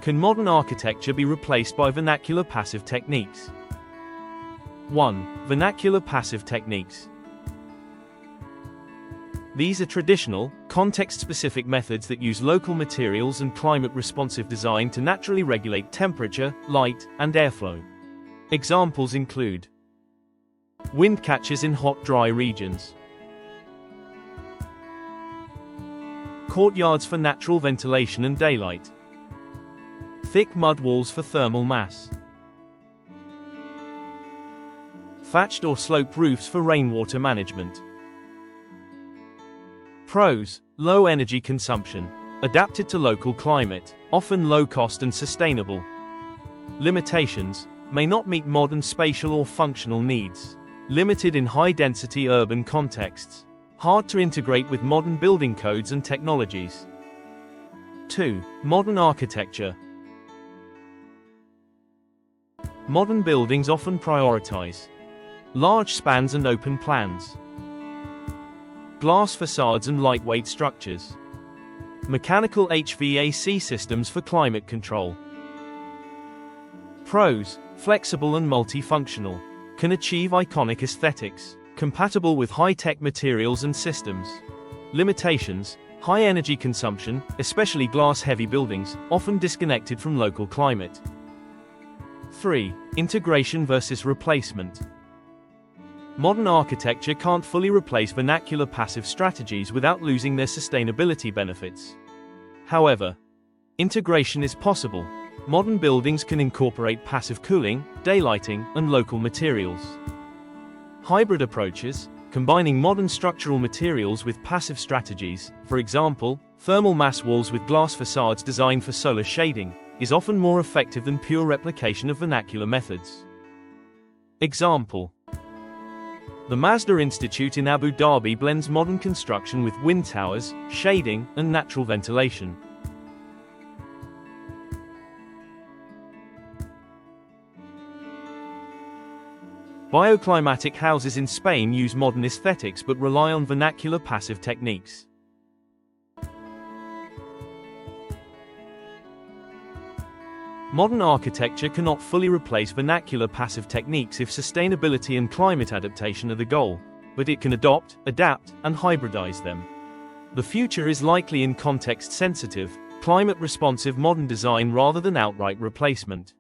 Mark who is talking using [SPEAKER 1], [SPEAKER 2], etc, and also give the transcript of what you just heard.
[SPEAKER 1] Can modern architecture be replaced by vernacular passive techniques? 1. Vernacular passive techniques. These are traditional, context-specific methods that use local materials and climate-responsive design to naturally regulate temperature, light, and airflow. Examples include windcatchers in hot, dry regions, courtyards for natural ventilation and daylight, thick mud walls for thermal mass, thatched or sloped roofs for rainwater management. Pros: low energy consumption, adapted to local climate, often low cost and sustainable. Limitations: may not meet modern spatial or functional needs, limited in high-density urban contexts, hard to integrate with modern building codes and technologies. 2. Modern architecture. Modern buildings often prioritize large spans and open plans, glass facades and lightweight structures, mechanical HVAC systems for climate control. Pros: flexible and multifunctional, can achieve iconic aesthetics, compatible with high-tech materials and systems. Limitations: high energy consumption, especially glass-heavy buildings, often disconnected from local climate. 3. Integration versus replacement. Modern architecture can't fully replace vernacular passive strategies without losing their sustainability benefits. However, integration is possible. Modern buildings can incorporate passive cooling, daylighting, and local materials. Hybrid approaches, combining modern structural materials with passive strategies, for example, thermal mass walls with glass facades designed for solar shading, is often more effective than pure replication of vernacular methods. Example: the Mazda Institute in Abu Dhabi blends modern construction with wind towers, shading, and natural ventilation. Bioclimatic houses in Spain use modern aesthetics but rely on vernacular passive techniques. Modern architecture cannot fully replace vernacular passive techniques if sustainability and climate adaptation are the goal, but it can adopt, adapt, and hybridize them. The future is likely in context-sensitive, climate-responsive modern design rather than outright replacement.